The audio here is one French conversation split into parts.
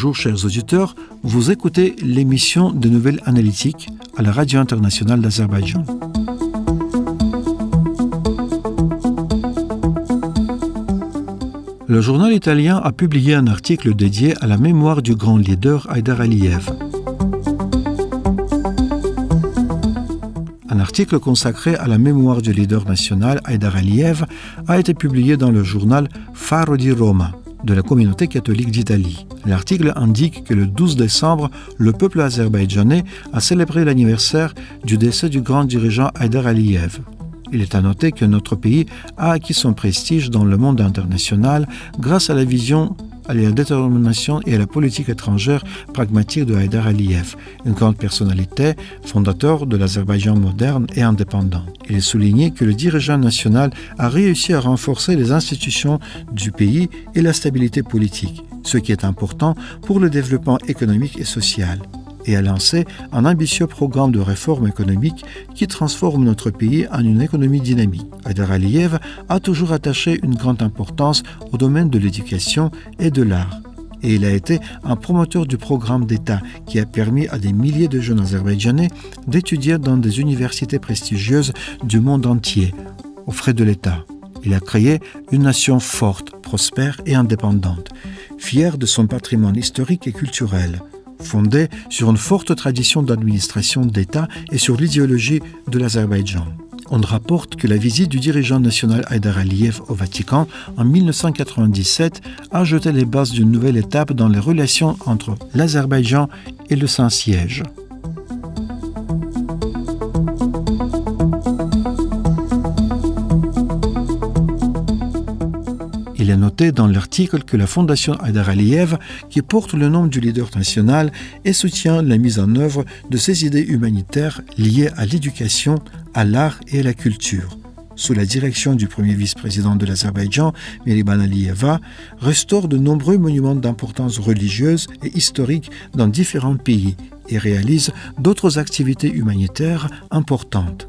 Bonjour chers auditeurs, vous écoutez l'émission de Nouvelles Analytiques à la Radio Internationale d'Azerbaïdjan. Le journal italien a publié un article dédié à la mémoire du grand leader Haïdar Aliyev. Un article consacré à la mémoire du leader national Haïdar Aliyev a été publié dans le journal Faro di Roma de la communauté catholique d'Italie. L'article indique que le 12 décembre, le peuple azerbaïdjanais a célébré l'anniversaire du décès du grand dirigeant Haïdar Aliyev. Il est à noter que notre pays a acquis son prestige dans le monde international grâce à la vision, à la détermination et à la politique étrangère pragmatique de Haïdar Aliyev, une grande personnalité, fondateur de l'Azerbaïdjan moderne et indépendant. Il est souligné que le dirigeant national a réussi à renforcer les institutions du pays et la stabilité politique, ce qui est important pour le développement économique et social, et a lancé un ambitieux programme de réforme économique qui transforme notre pays en une économie dynamique. Haïdar Aliyev a toujours attaché une grande importance au domaine de l'éducation et de l'art. Et il a été un promoteur du programme d'État qui a permis à des milliers de jeunes azerbaïdjanais d'étudier dans des universités prestigieuses du monde entier, aux frais de l'État. Il a créé une nation forte, prospère et indépendante, fière de son patrimoine historique et culturel, fondée sur une forte tradition d'administration d'État et sur l'idéologie de l'Azerbaïdjan. On rapporte que la visite du dirigeant national Haïdar Aliyev au Vatican en 1997 a jeté les bases d'une nouvelle étape dans les relations entre l'Azerbaïdjan et le Saint-Siège. Il est noté dans l'article que la fondation Haïdar Aliyev, qui porte le nom du leader national et soutient la mise en œuvre de ses idées humanitaires liées à l'éducation, à l'art et à la culture, sous la direction du premier vice-président de l'Azerbaïdjan, Mehriban Aliyeva, restaure de nombreux monuments d'importance religieuse et historique dans différents pays et réalise d'autres activités humanitaires importantes.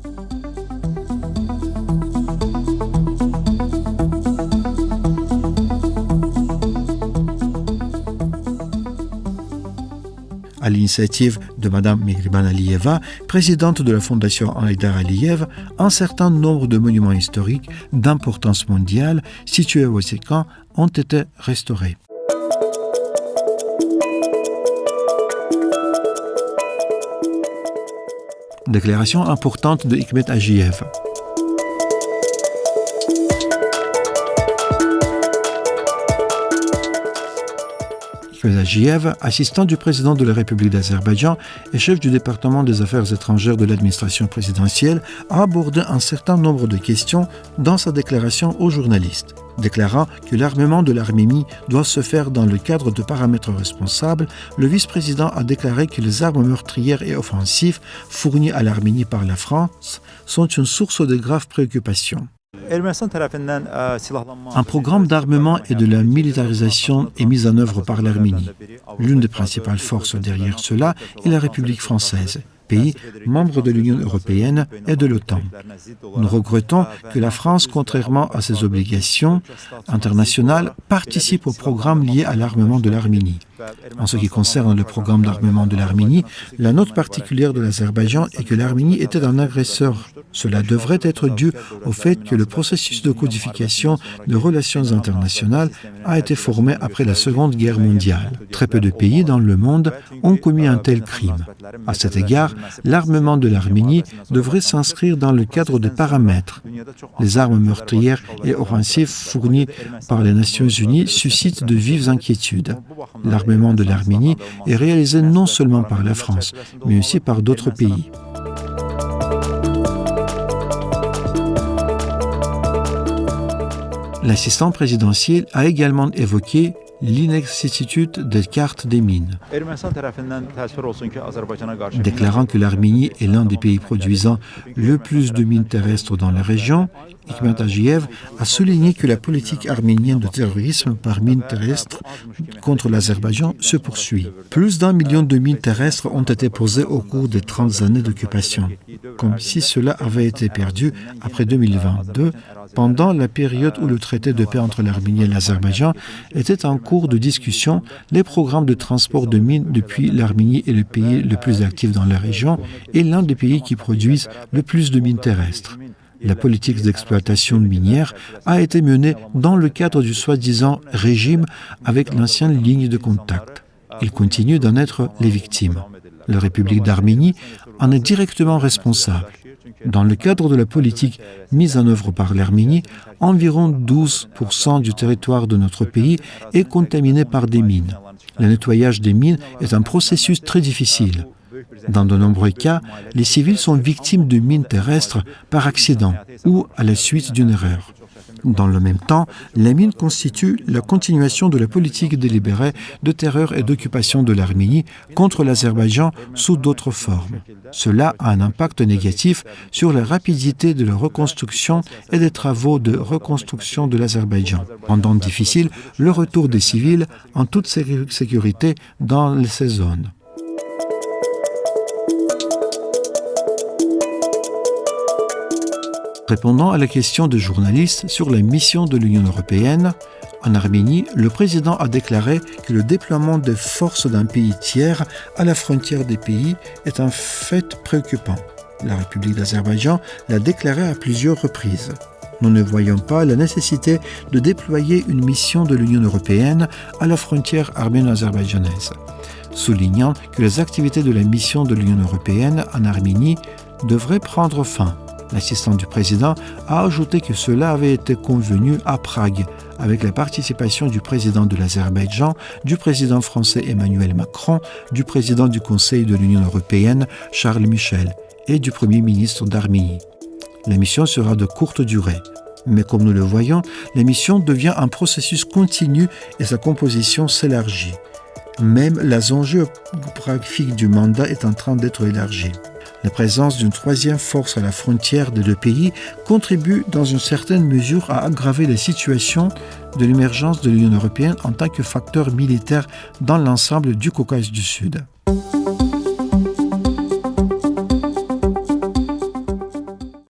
À l'initiative de Mme Mehriban Aliyeva, présidente de la Fondation Haïdar Aliyev, un certain nombre de monuments historiques d'importance mondiale situés au Vatican ont été restaurés. Déclaration importante de Hikmet Ajiyev. Ajiyev, assistant du président de la République d'Azerbaïdjan et chef du département des affaires étrangères de l'administration présidentielle, a abordé un certain nombre de questions dans sa déclaration aux journalistes, déclarant que l'armement de l'Arménie doit se faire dans le cadre de paramètres responsables. Le vice-président a déclaré que les armes meurtrières et offensives fournies à l'Arménie par la France sont une source de graves préoccupations. Un programme d'armement et de la militarisation est mis en œuvre par l'Arménie. L'une des principales forces derrière cela est la République française, pays membre de l'Union européenne et de l'OTAN. Nous regrettons que la France, contrairement à ses obligations internationales, participe au programme lié à l'armement de l'Arménie. En ce qui concerne le programme d'armement de l'Arménie, la note particulière de l'Azerbaïdjan est que l'Arménie était un agresseur. Cela devrait être dû au fait que le processus de codification de relations internationales a été formé après la Seconde Guerre mondiale. Très peu de pays dans le monde ont commis un tel crime. À cet égard, l'armement de l'Arménie devrait s'inscrire dans le cadre des paramètres. Les armes meurtrières et offensives fournies par les Nations Unies suscitent de vives inquiétudes. L'armement de l'Arménie est réalisé non seulement par la France, mais aussi par d'autres pays. L'assistant présidentiel a également évoqué l'inexactitude des cartes des mines, déclarant que l'Arménie est l'un des pays produisant le plus de mines terrestres dans la région. Hikmet Ajiyev a souligné que la politique arménienne de terrorisme par mines terrestres contre l'Azerbaïdjan se poursuit. Plus d'1 million de mines terrestres ont été posées au cours des 30 années d'occupation, comme si cela avait été perdu après 2022, pendant la période où le traité de paix entre l'Arménie et l'Azerbaïdjan était en cours de discussion, les programmes de transport de mines depuis l'Arménie est le pays le plus actif dans la région et l'un des pays qui produisent le plus de mines terrestres. La politique d'exploitation minière a été menée dans le cadre du soi-disant régime avec l'ancienne ligne de contact. Ils continuent d'en être les victimes. La République d'Arménie en est directement responsable. Dans le cadre de la politique mise en œuvre par l'Arménie, environ 12% du territoire de notre pays est contaminé par des mines. Le nettoyage des mines est un processus très difficile. Dans de nombreux cas, les civils sont victimes de mines terrestres par accident ou à la suite d'une erreur. Dans le même temps, les mines constituent la continuation de la politique délibérée de terreur et d'occupation de l'Arménie contre l'Azerbaïdjan sous d'autres formes. Cela a un impact négatif sur la rapidité de la reconstruction et des travaux de reconstruction de l'Azerbaïdjan, rendant difficile le retour des civils en toute sécurité dans ces zones. Répondant à la question de journalistes sur la mission de l'Union européenne, en Arménie, le président a déclaré que le déploiement des forces d'un pays tiers à la frontière des pays est un fait préoccupant. La République d'Azerbaïdjan l'a déclaré à plusieurs reprises. Nous ne voyons pas la nécessité de déployer une mission de l'Union européenne à la frontière arméno-azerbaïdjanaise, soulignant que les activités de la mission de l'Union européenne en Arménie devraient prendre fin. L'assistant du président a ajouté que cela avait été convenu à Prague avec la participation du président de l'Azerbaïdjan, du président français Emmanuel Macron, du président du Conseil de l'Union européenne Charles Michel et du premier ministre d'Arménie. La mission sera de courte durée. Mais comme nous le voyons, la mission devient un processus continu et sa composition s'élargit. Même la zone géographique du mandat est en train d'être élargie. La présence d'une troisième force à la frontière des deux pays contribue dans une certaine mesure à aggraver la situation de l'émergence de l'Union européenne en tant que facteur militaire dans l'ensemble du Caucase du Sud.